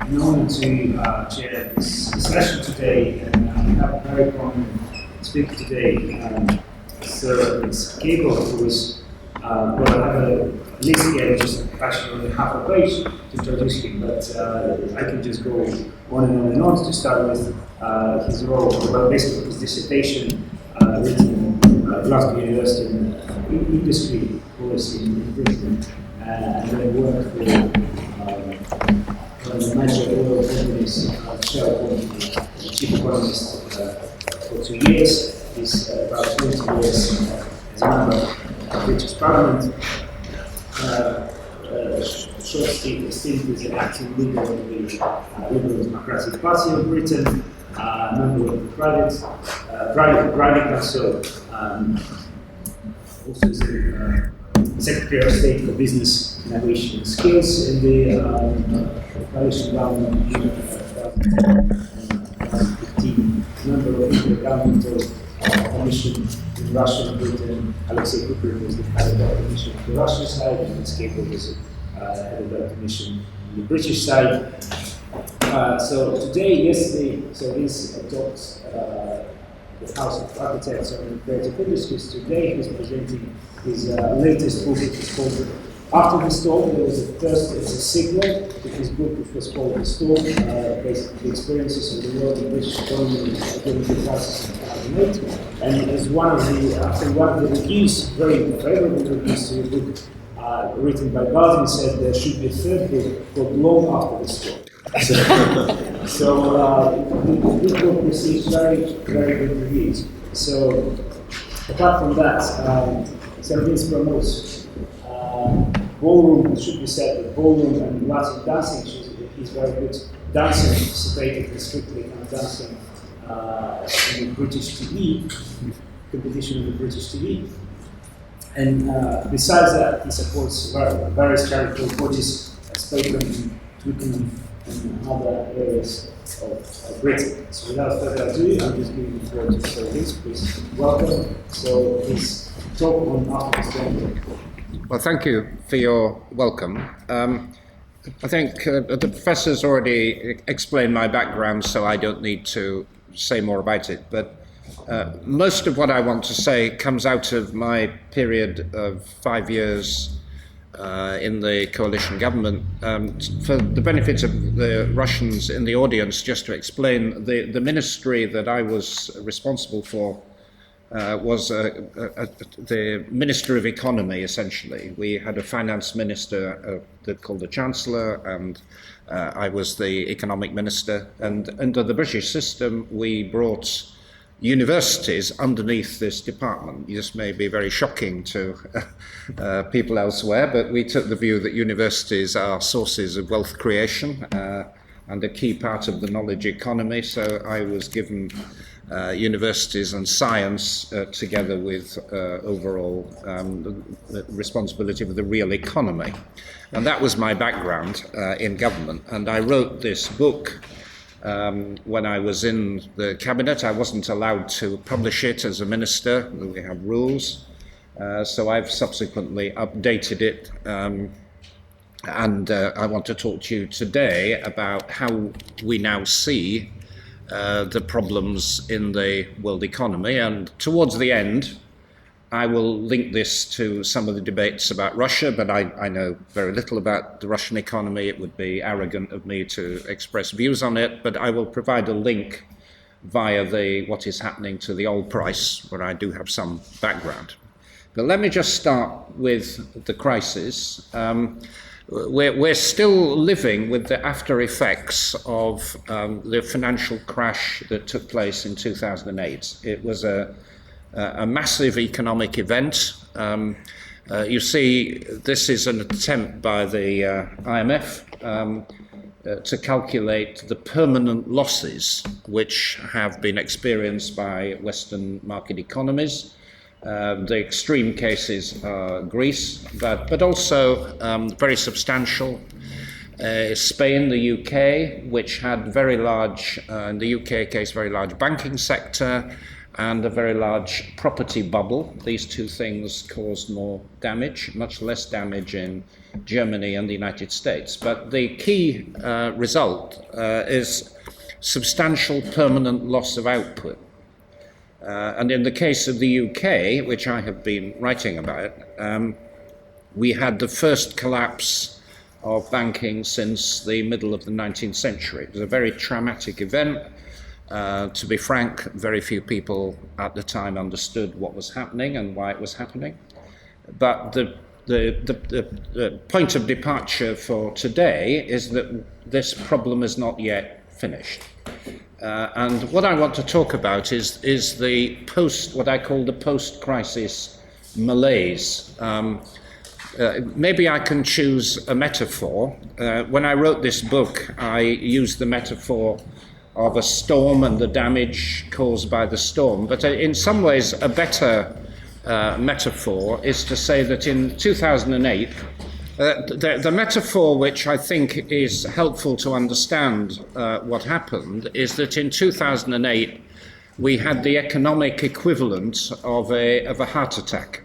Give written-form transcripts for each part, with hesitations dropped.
an honor to chair this session today, and we have a very prominent speaker today. So it's Gable, who is, well, I have a list here, just actually half a page to introduce him, but I can just go on and on and on to start with his role, well, basically his dissertation written in Glasgow University in industry policy in Britain, and then worked for the major oil companies, Shell company, chief economist for 2 years. He's about 20 years as a member of the British Parliament. Short stint as an acting leader of the Liberal Democratic Party of Britain, member of the private council, also is the Secretary of State for Business, Innovation and Skills in the coalition government in 2015, member of the Intergovernmental Commission in Russia and Britain. Alexei Cooper was the head of that commission on the Russian side, and Skable was head of that commission on the British side. Yesterday, he's talked the House of Architects on Creative Industries. Today he's presenting his latest book. It's called After the Storm. There was it's a sequel to his book, which was called The Storm, basically the experiences of the world in British economy during the crisis in 2008. And as one of the reviews, very favorable reviews to the book, written by Guardian, said there should be a third book called Long After the Storm. This book receives very, very good reviews. So, apart from that, Service promotes ballroom. It should be said that ballroom and Latin dancing is very good dancing, participating strictly in dancing in the British TV competition in the British TV. And besides that, he supports various charitable bodies, Spain, Twickenham, and other areas of Britain. So without further ado, I'm just giving the floor to Service. Please welcome. So please talk on After the Storm. Well, thank you for your welcome. I think the professor's already explained my background, so I don't need to say more about it. But most of what I want to say comes out of my period of 5 years in the coalition government. For the benefit of the Russians in the audience, just to explain, the ministry that I was responsible for was the Minister of Economy, essentially. We had a finance minister called the Chancellor, and I was the economic minister. And under the British system, we brought universities underneath this department. This may be very shocking to people elsewhere, but we took the view that universities are sources of wealth creation and a key part of the knowledge economy. So I was given universities and science together with overall responsibility for the real economy. And that was my background in government. And I wrote this book when I was in the cabinet. I wasn't allowed to publish it as a minister. We have rules. So I've subsequently updated it. And I want to talk to you today about how we now see the problems in the world economy. And towards the end, I will link this to some of the debates about Russia, but I know very little about the Russian economy. It would be arrogant of me to express views on it, but I will provide a link via what is happening to the oil price, where I do have some background. But let me just start with the crisis. We're still living with the after effects of the financial crash that took place in 2008. It was a massive economic event. You see, this is an attempt by the IMF to calculate the permanent losses which have been experienced by Western market economies. The extreme cases are Greece, but also very substantial. Spain, the UK, which had very large, in the UK case, very large banking sector, and a very large property bubble. These two things caused more damage, much less damage in Germany and the United States. But the key result is substantial permanent loss of output. And in the case of the UK, which I have been writing about, we had the first collapse of banking since the middle of the 19th century. It was a very traumatic event. To be frank, very few people at the time understood what was happening and why it was happening. But the point of departure for today is that this problem is not yet finished. And what I want to talk about is the what I call the post-crisis malaise. Maybe I can choose a metaphor. When I wrote this book, I used the metaphor of a storm and the damage caused by the storm. But in some ways, a better metaphor is to say that in 2008, the metaphor which I think is helpful to understand what happened is that in 2008, we had the economic equivalent of a heart attack.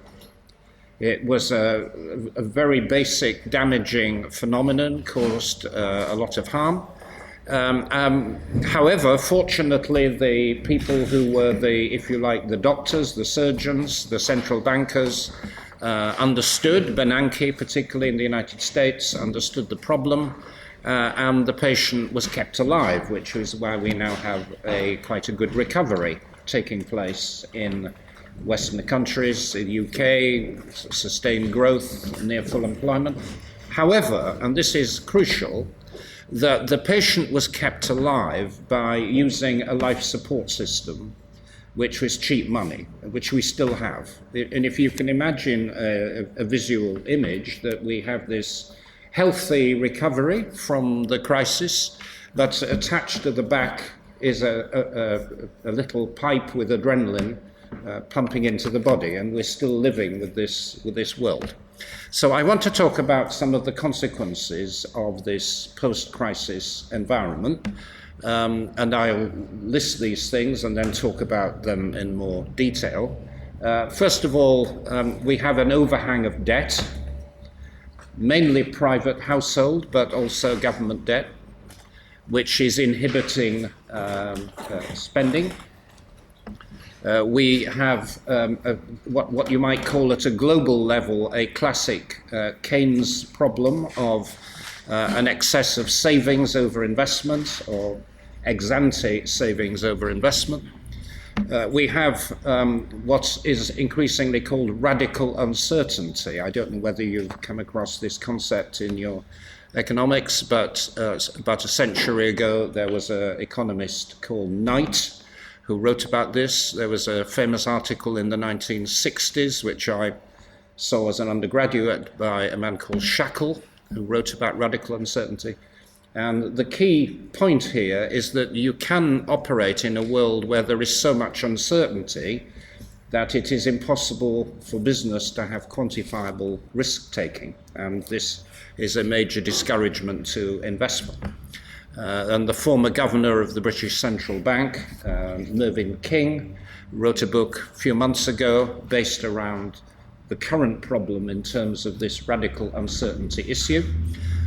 It was a very basic, damaging phenomenon, caused a lot of harm. However, fortunately, the people who were if you like, the doctors, the surgeons, the central bankers, understood, Bernanke, particularly in the United States, understood the problem, and the patient was kept alive, which is why we now have quite a good recovery taking place in Western countries, in the UK, sustained growth, near full employment. However, and this is crucial, that the patient was kept alive by using a life support system, which was cheap money, which we still have. And if you can imagine a visual image, that we have this healthy recovery from the crisis, but attached to the back is a little pipe with adrenaline pumping into the body, and we're still living with this world. So I want to talk about some of the consequences of this post-crisis environment, and I'll list these things and then talk about them in more detail. First of all, we have an overhang of debt, mainly private household, but also government debt, which is inhibiting spending. We have what you might call at a global level a classic Keynes problem of an excess of savings over investment, or ex-ante savings over investment. We have what is increasingly called radical uncertainty. I don't know whether you've come across this concept in your economics, but about a century ago there was an economist called Knight who wrote about this. There was a famous article in the 1960s, which I saw as an undergraduate, by a man called Shackle, who wrote about radical uncertainty. And the key point here is that you can operate in a world where there is so much uncertainty that it is impossible for business to have quantifiable risk-taking. And this is a major discouragement to investment. And the former governor of the British Central Bank, Mervyn King, wrote a book a few months ago based around the current problem in terms of this radical uncertainty issue.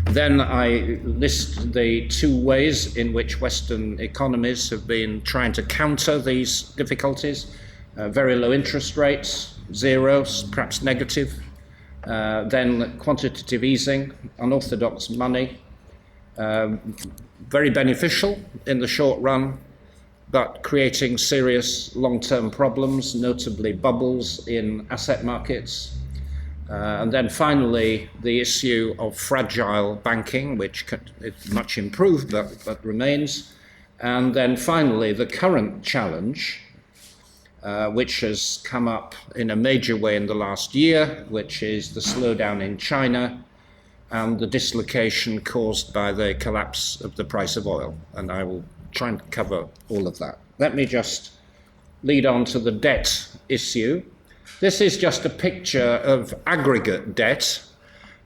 Then I list the two ways in which Western economies have been trying to counter these difficulties. Very low interest rates, zero, perhaps negative. Then quantitative easing, unorthodox money, very beneficial in the short run, but creating serious long-term problems, notably bubbles in asset markets. And then finally, the issue of fragile banking, which is much improved but remains. And then finally, the current challenge, which has come up in a major way in the last year, which is the slowdown in China and the dislocation caused by the collapse of the price of oil. And I will try and cover all of that. Let me just lead on to the debt issue. This is just a picture of aggregate debt.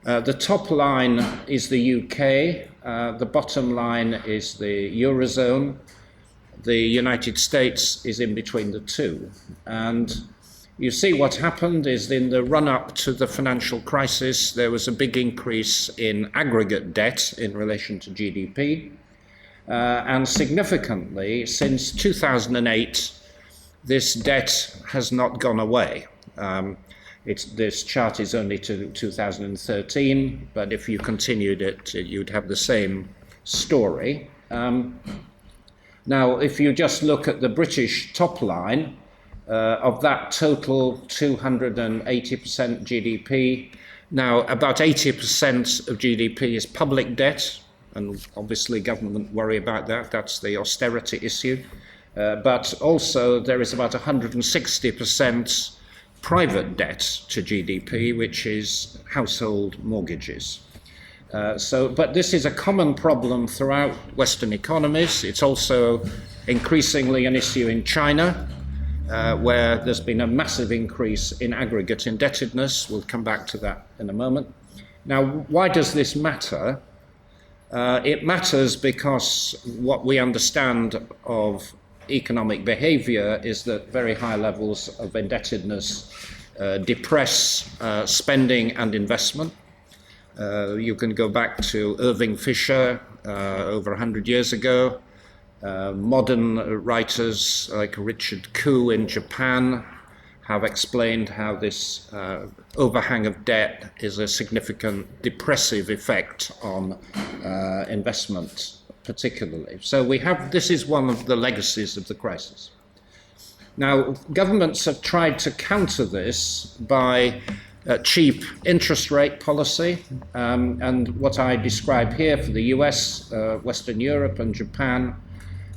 The top line is the UK, the bottom line is the Eurozone. The United States is in between the two. And you see what happened is in the run-up to the financial crisis, there was a big increase in aggregate debt in relation to GDP. And significantly, since 2008, this debt has not gone away. This chart is only to 2013, but if you continued it, you'd have the same story. Now, if you just look at the British top line, of that total 280% GDP, now about 80% of GDP is public debt, and obviously government worry about that. That's the austerity issue. But also there is about 160% private debt to GDP, which is household mortgages. But this is a common problem throughout Western economies. It's also increasingly an issue in China, where there's been a massive increase in aggregate indebtedness. We'll come back to that in a moment. Now, why does this matter? It matters because what we understand of economic behavior is that very high levels of indebtedness depress spending and investment. You can go back to Irving Fisher over 100 years ago. Modern writers like Richard Koo in Japan have explained how this overhang of debt is a significant depressive effect on investment, particularly. So this is one of the legacies of the crisis. Now, governments have tried to counter this by cheap interest rate policy, and what I describe here for the US, Western Europe and Japan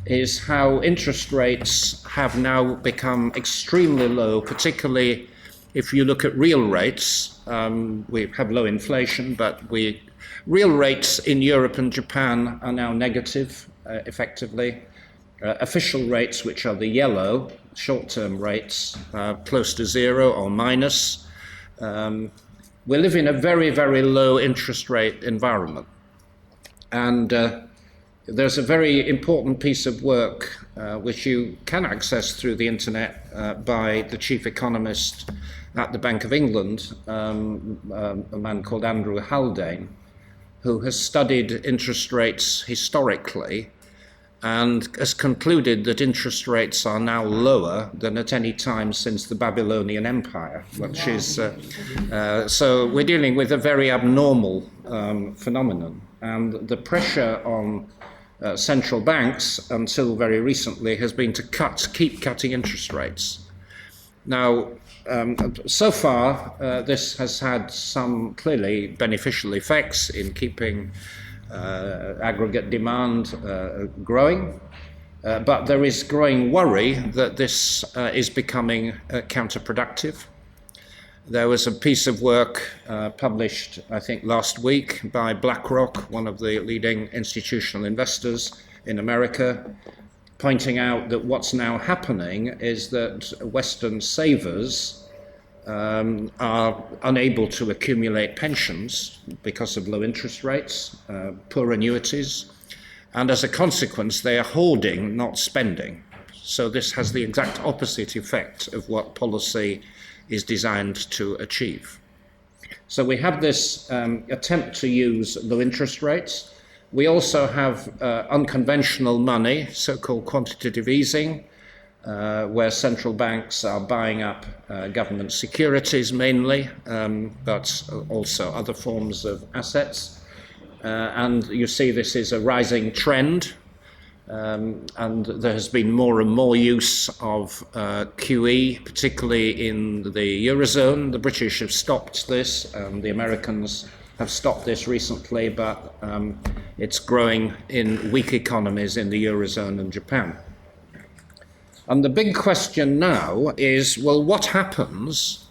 is how interest rates have now become extremely low, particularly if you look at real rates. We have low inflation, but real rates in Europe and Japan are now negative, effectively. Official rates, which are the yellow, short-term rates, close to zero or minus. We live in a very, very low interest rate environment. And there's a very important piece of work which you can access through the internet by the chief economist at the Bank of England, a man called Andrew Haldane, who has studied interest rates historically and has concluded that interest rates are now lower than at any time since the Babylonian Empire, which is, so we're dealing with a very abnormal phenomenon. And the pressure on central banks until very recently has been to keep cutting interest rates. Now, so far, this has had some clearly beneficial effects in keeping aggregate demand growing, but there is growing worry that this is becoming counterproductive. There was a piece of work published, I think, last week by BlackRock, one of the leading institutional investors in America, pointing out that what's now happening is that Western savers are unable to accumulate pensions because of low interest rates, poor annuities, and as a consequence, they are hoarding, not spending. So this has the exact opposite effect of what policy is designed to achieve. So we have this attempt to use low interest rates. We also have unconventional money, so-called quantitative easing, where central banks are buying up government securities mainly, but also other forms of assets. And you see this is a rising trend, and there has been more and more use of QE, particularly in the Eurozone. The British have stopped this, the Americans have stopped this recently, but it's growing in weak economies in the Eurozone and Japan. And the big question now is, well, what happens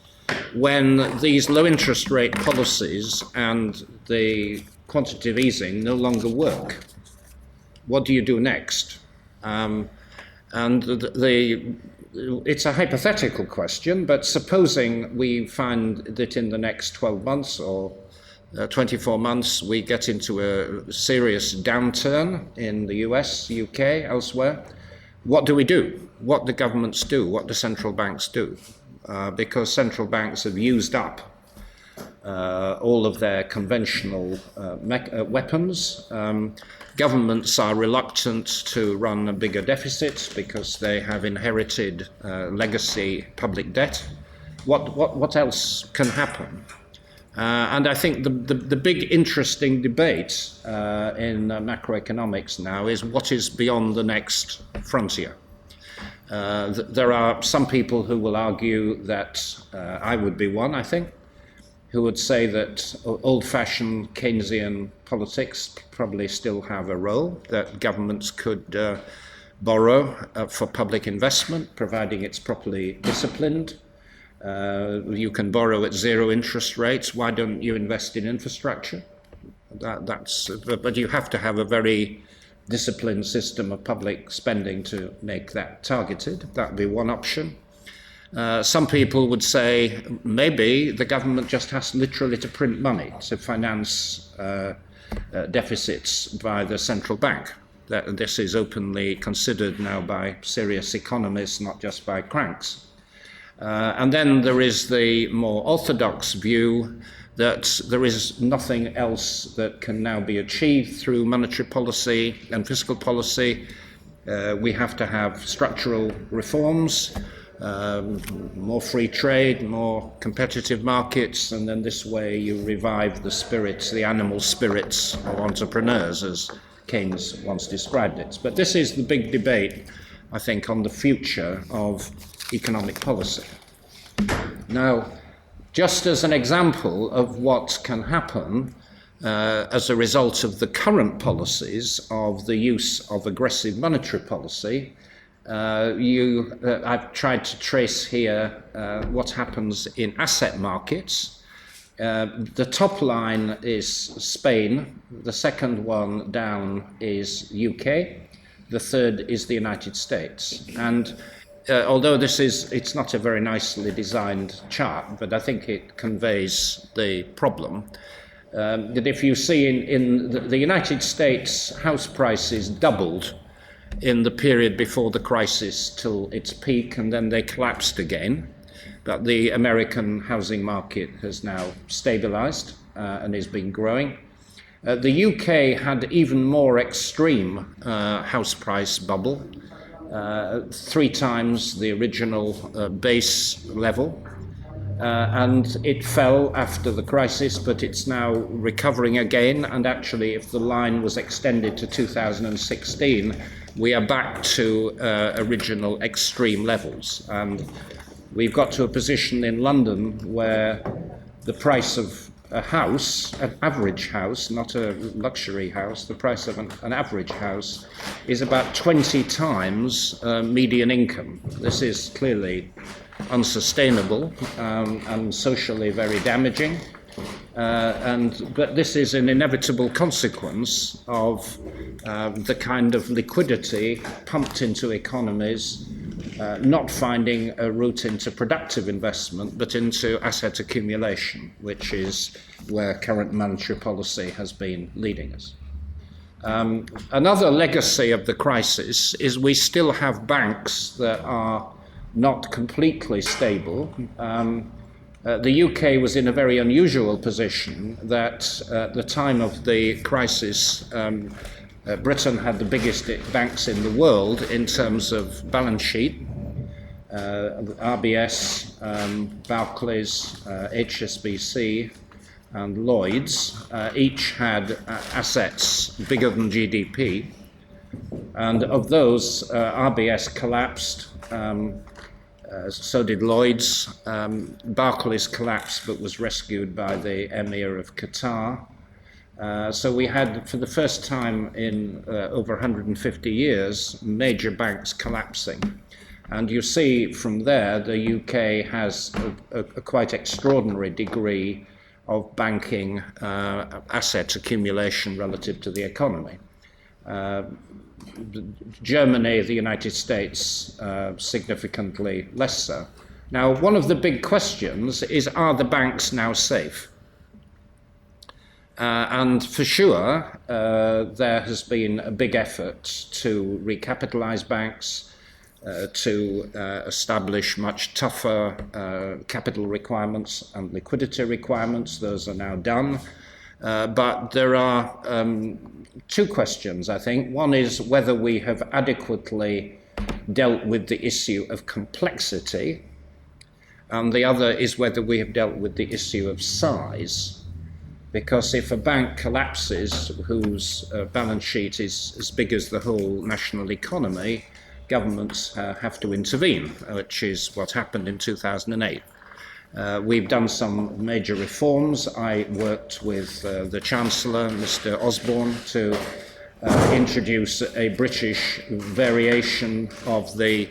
when these low interest rate policies and the quantitative easing no longer work? What do you do next? And it's a hypothetical question, but supposing we find that in the next 12 months or 24 months we get into a serious downturn in the US, UK, elsewhere, what do we do? What do governments do? What do central banks do? Because central banks have used up all of their conventional weapons. Governments are reluctant to run a bigger deficit because they have inherited legacy public debt. What else can happen? And I think the big interesting debate in macroeconomics now is what is beyond the next frontier. There are some people who will argue that, I would be one, I think, who would say that old-fashioned Keynesian politics probably still have a role, that governments could borrow for public investment, providing it's properly disciplined. You can borrow at zero interest rates. Why don't you invest in infrastructure? But you have to have a very disciplined system of public spending to make that targeted. That would be one option. Some people would say maybe the government just has literally to print money to finance deficits by the central bank. This is openly considered now by serious economists, not just by cranks. And then there is the more orthodox view that there is nothing else that can now be achieved through monetary policy and fiscal policy. We have to have structural reforms, more free trade, more competitive markets, and then this way you revive the spirits, the animal spirits of entrepreneurs, as Keynes once described it. But this is the big debate, I think, on the future of economic policy. Now, just as an example of what can happen as a result of the current policies of the use of aggressive monetary policy, I've tried to trace here what happens in asset markets. The top line is Spain, the second one down is UK, the third is the United States. And although it's not a very nicely designed chart, but I think it conveys the problem. That if you see in the United States, house prices doubled in the period before the crisis till its peak, and then they collapsed again. But the American housing market has now stabilized and has been growing. The UK had even more extreme house price bubble. 3 times the original base level, and it fell after the crisis, but it's now recovering again. And actually, if the line was extended to 2016, we are back to original extreme levels. And we've got to a position in London where the price of a house, an average house, not a luxury house, the price of an average house is about 20 times median income. This is clearly unsustainable and socially very damaging. But this is an inevitable consequence of the kind of liquidity pumped into economies, not finding a route into productive investment, but into asset accumulation, which is where current monetary policy has been leading us. Another legacy of the crisis is we still have banks that are not completely stable. The UK was in a very unusual position that at the time of the crisis, Britain had the biggest banks in the world in terms of balance sheet. RBS, Barclays, HSBC, and Lloyds each had assets bigger than GDP. And of those, RBS collapsed. So did Lloyds. Barclays collapsed but was rescued by the Emir of Qatar. So we had, for the first time in over 150 years, major banks collapsing. And you see from there, the UK has a quite extraordinary degree of banking asset accumulation relative to the economy. Germany, the United States, significantly less so. Now, one of the big questions is, are the banks now safe? And for sure, there has been a big effort to recapitalize banks. to establish much tougher capital requirements and liquidity requirements. Those are now done. But there are two questions, I think. One is whether we have adequately dealt with the issue of complexity, and the other is whether we have dealt with the issue of size. Because if a bank collapses whose balance sheet is as big as the whole national economy, governments have to intervene, which is what happened in 2008. We've done some major reforms. I worked with the Chancellor, Mr. Osborne, to introduce a British variation of the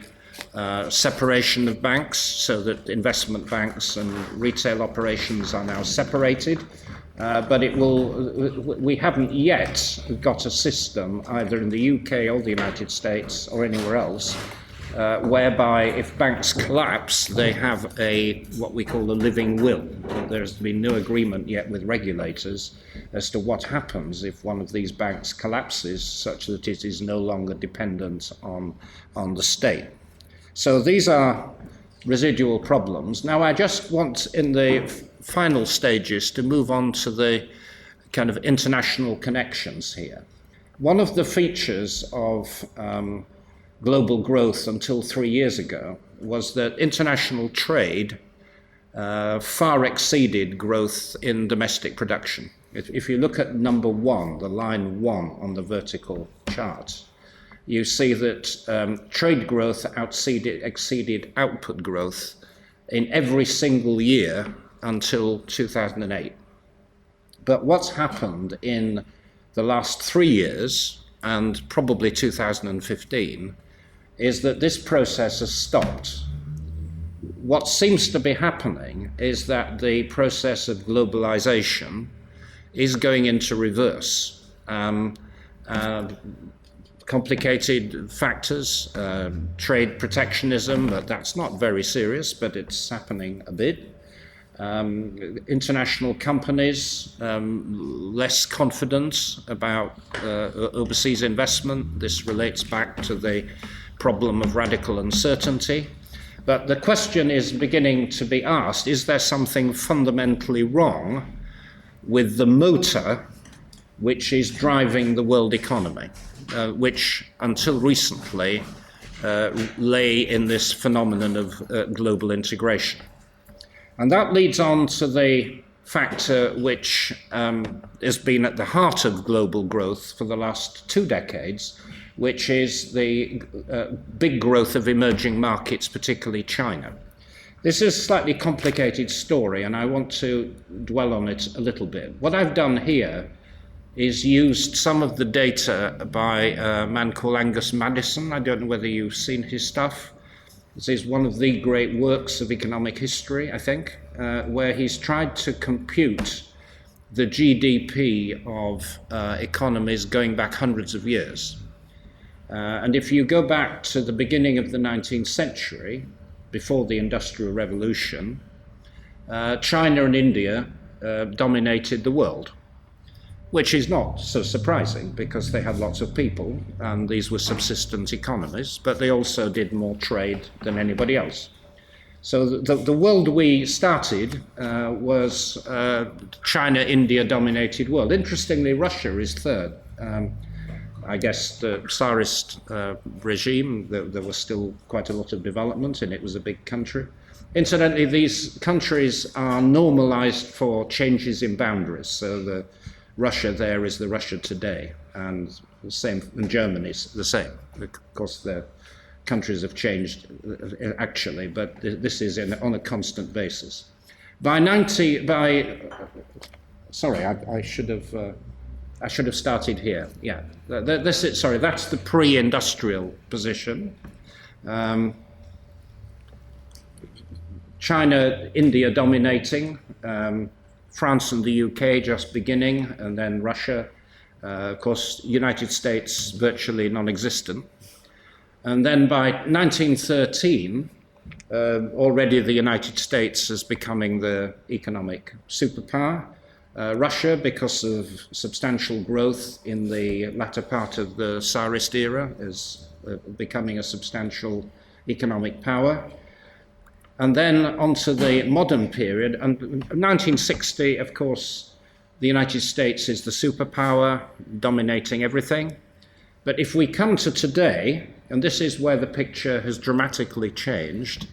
separation of banks, so that investment banks and retail operations are now separated. But we haven't yet got a system, either in the UK or the United States or anywhere else, whereby if banks collapse, they have what we call a living will. There's been no agreement yet with regulators as to what happens if one of these banks collapses, such that it is no longer dependent on the state. So these are residual problems. Now I just want, in the final stages, to move on to the kind of international connections here. One of the features of global growth until 3 years ago was that international trade far exceeded growth in domestic production. If you look at number one, the line 1 on the vertical chart, you see that trade growth exceeded output growth in every single year until 2008. But what's happened in the last 3 years, and probably 2015, is that this process has stopped. What seems to be happening is that the process of globalization is going into reverse. Complicated factors, trade protectionism, but that's not very serious, but it's happening a bit. International companies less confident about overseas investment. This relates back to the problem of radical uncertainty. But the question is beginning to be asked, is there something fundamentally wrong with the motor which is driving the world economy, which until recently lay in this phenomenon of global integration? And that leads on to the factor which has been at the heart of global growth for the last 2 decades, which is the big growth of emerging markets, particularly China. This is a slightly complicated story, and I want to dwell on it a little bit. What I've done here is used some of the data by a man called Angus Maddison. I don't know whether you've seen his stuff. This is one of the great works of economic history, I think, where he's tried to compute the GDP of economies going back hundreds of years. And if you go back to the beginning of the 19th century, before the Industrial Revolution, China and India dominated the world, which is not so surprising because they had lots of people and these were subsistence economies, but they also did more trade than anybody else. So the world we started was China-India dominated world. Interestingly, Russia is third. I guess the Tsarist regime, there was still quite a lot of development and it was a big country. Incidentally, these countries are normalized for changes in boundaries. So the Russia there is the Russia today, and the same, and Germany's the same. Of course, the countries have changed actually, but this is on a constant basis. I should have started here. Yeah, that's the pre-industrial position. China, India dominating. France and the UK just beginning, and then Russia, of course, United States virtually non-existent. And then by 1913, already the United States is becoming the economic superpower. Russia, because of substantial growth in the latter part of the Tsarist era, is becoming a substantial economic power. And then onto the modern period. And 1960, of course, the United States is the superpower dominating everything. But if we come to today, and this is where the picture has dramatically changed,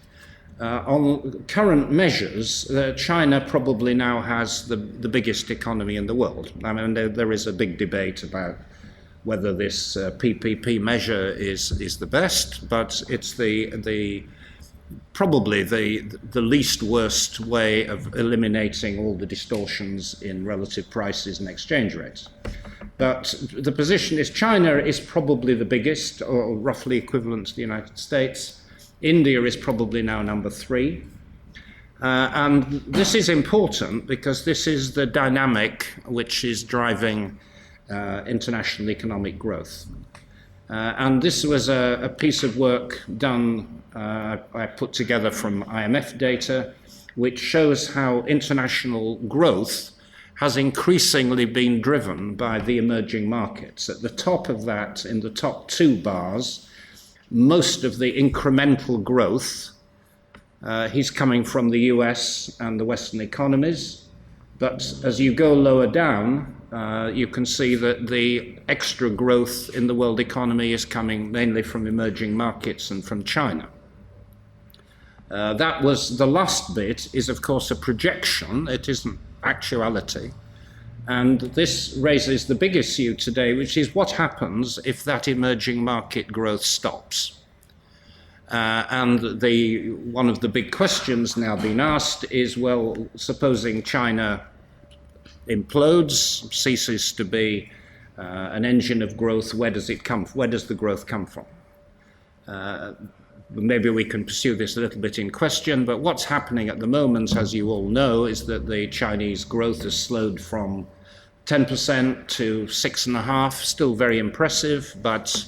on current measures, China probably now has the biggest economy in the world. I mean, there is a big debate about whether this PPP measure is the best, but it's probably the least worst way of eliminating all the distortions in relative prices and exchange rates. But the position is China is probably the biggest, or roughly equivalent to the United States. India is probably now number 3. And this is important because this is the dynamic which is driving international economic growth. And this was a piece of work done, I put together from IMF data, which shows how international growth has increasingly been driven by the emerging markets. At the top of that, in the top 2 bars, most of the incremental growth is coming from the US and the Western economies. But as you go lower down, you can see that the extra growth in the world economy is coming mainly from emerging markets and from China. That was the last bit, is of course a projection, it isn't actuality. And this raises the big issue today, which is what happens if that emerging market growth stops. And one of the big questions now being asked is, well, supposing China implodes, ceases to be an engine of growth, where does it come? Where does the growth come from? Maybe we can pursue this a little bit in question, but what's happening at the moment, as you all know, is that the Chinese growth has slowed from 10% to 6.5%, still very impressive, but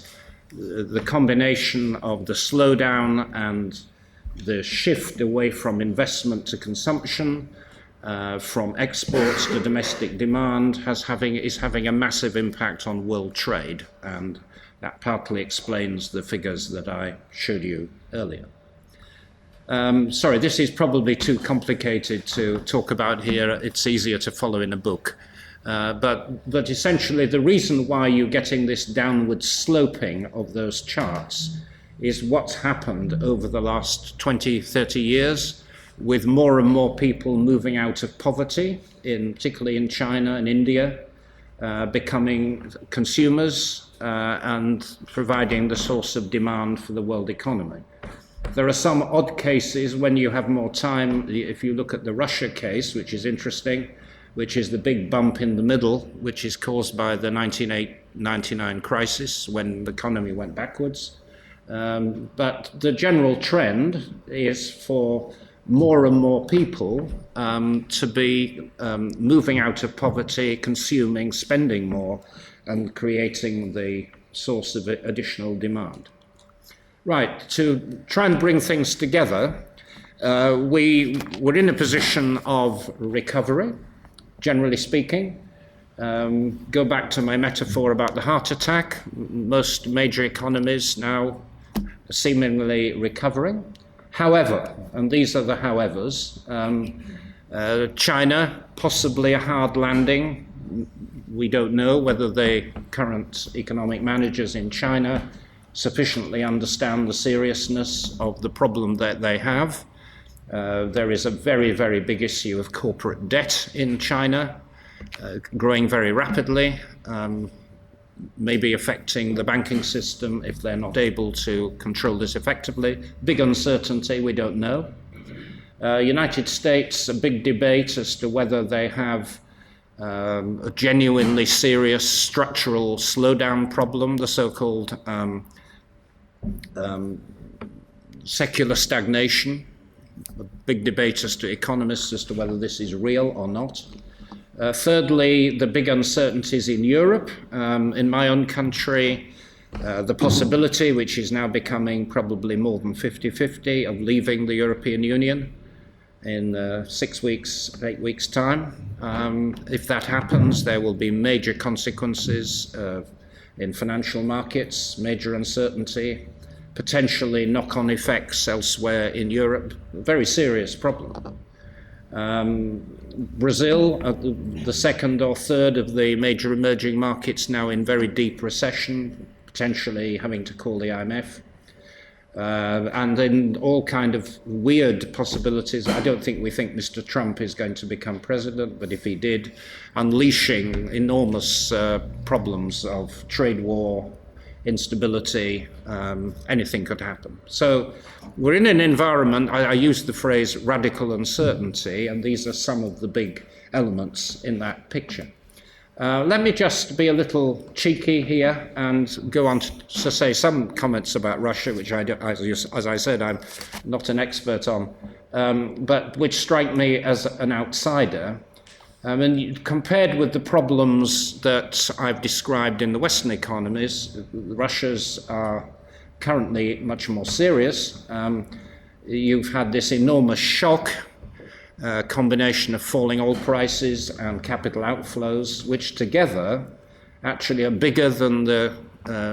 the combination of the slowdown and the shift away from investment to consumption, from exports to domestic demand, is having a massive impact on world trade, and that partly explains the figures that I showed you earlier. Sorry, this is probably too complicated to talk about here. It's easier to follow in a book. But essentially the reason why you're getting this downward sloping of those charts is what's happened over the last 20, 30 years with more and more people moving out of poverty, particularly in China and India, becoming consumers and providing the source of demand for the world economy. There are some odd cases when you have more time. If you look at the Russia case, which is interesting, which is the big bump in the middle, which is caused by the 1998-99 crisis when the economy went backwards. But the general trend is for more and more people to be moving out of poverty, consuming, spending more, and creating the source of additional demand. Right, to try and bring things together, we were in a position of recovery, generally speaking. Go back to my metaphor about the heart attack. Most major economies now are seemingly recovering. However, and these are the howevers, China, possibly a hard landing. We don't know whether the current economic managers in China sufficiently understand the seriousness of the problem that they have. There is a very, very big issue of corporate debt in China, growing very rapidly, maybe affecting the banking system if they're not able to control this effectively. Big uncertainty, we don't know. United States, a big debate as to whether they have a genuinely serious structural slowdown problem, the so-called secular stagnation. A big debate as to economists as to whether this is real or not. Thirdly, the big uncertainties in Europe. In my own country, the possibility, which is now becoming probably more than 50-50, of leaving the European Union in 6 weeks, 8 weeks' time. If that happens, there will be major consequences in financial markets, major uncertainty, potentially knock-on effects elsewhere in Europe. A very serious problem. Brazil, the second or third of the major emerging markets, now in very deep recession, potentially having to call the IMF. And then all kind of weird possibilities. I don't think we think Mr. Trump is going to become president, but if he did, unleashing enormous problems of trade war, instability, anything could happen. So we're in an environment, I use the phrase radical uncertainty, and these are some of the big elements in that picture. Let me just be a little cheeky here and go on to say some comments about Russia, which, as I said, I'm not an expert on, but which strike me as an outsider. And compared with the problems that I've described in the Western economies, Russia's are currently much more serious. You've had this enormous shock, combination of falling oil prices and capital outflows, which together actually are bigger than the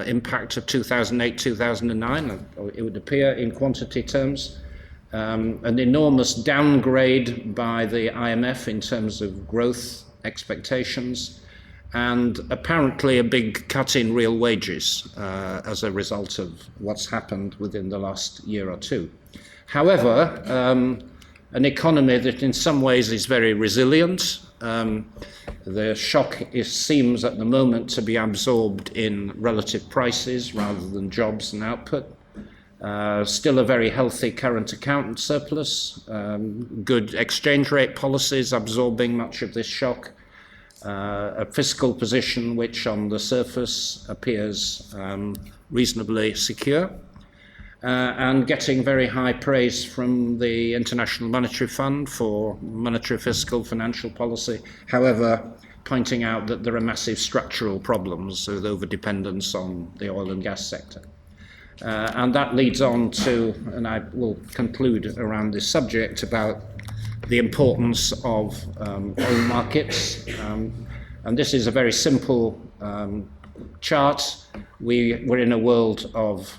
impact of 2008, 2009, it would appear in quantity terms. An enormous downgrade by the IMF in terms of growth expectations, and apparently a big cut in real wages as a result of what's happened within the last year or two. However, an economy that in some ways is very resilient. The shock seems at the moment to be absorbed in relative prices rather than jobs and output. Still a very healthy current account surplus, good exchange rate policies absorbing much of this shock, a fiscal position which on the surface appears reasonably secure, and getting very high praise from the International Monetary Fund for monetary, fiscal, financial policy, however, pointing out that there are massive structural problems with overdependence on the oil and gas sector. And that leads on to, and I will conclude around this subject, about the importance of oil markets. And this is a very simple chart. We're in a world of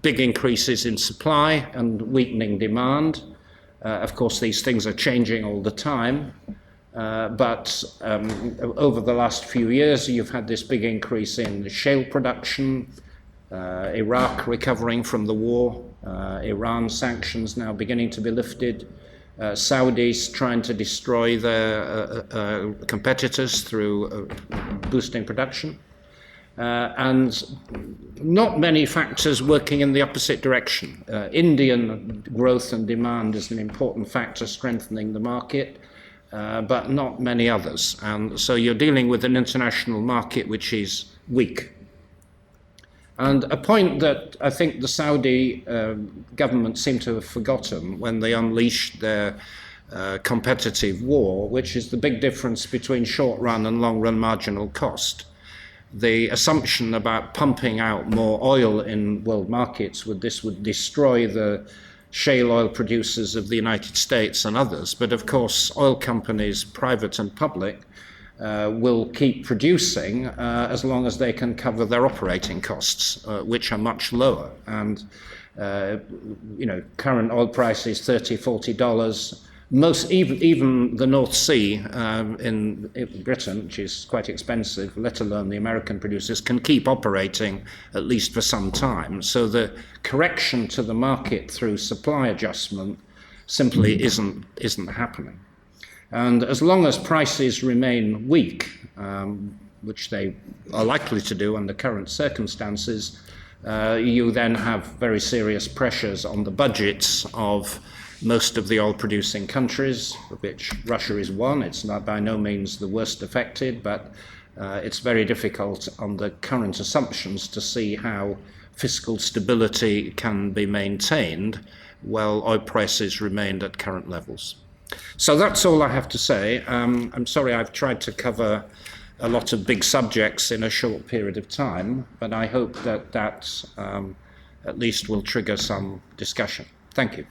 big increases in supply and weakening demand. Of course, these things are changing all the time. But over the last few years, you've had this big increase in shale production, Iraq recovering from the war, Iran sanctions now beginning to be lifted, Saudis trying to destroy their competitors through boosting production, and not many factors working in the opposite direction. Indian growth and demand is an important factor strengthening the market, but not many others. And so you're dealing with an international market which is weak. And a point that I think the Saudi government seemed to have forgotten when they unleashed their competitive war, which is the big difference between short-run and long-run marginal cost. The assumption about pumping out more oil in world markets would destroy the shale oil producers of the United States and others. But of course, oil companies, private and public, will keep producing as long as they can cover their operating costs, which are much lower. And current oil prices $30, $40. Even the North Sea in Britain, which is quite expensive, let alone the American producers, can keep operating at least for some time. So the correction to the market through supply adjustment simply isn't happening. And as long as prices remain weak, which they are likely to do under current circumstances, you then have very serious pressures on the budgets of most of the oil-producing countries, of which Russia is one. It's not by no means the worst affected, but it's very difficult on the current assumptions to see how fiscal stability can be maintained while oil prices remained at current levels. So that's all I have to say. I'm sorry I've tried to cover a lot of big subjects in a short period of time, but I hope that at least will trigger some discussion. Thank you.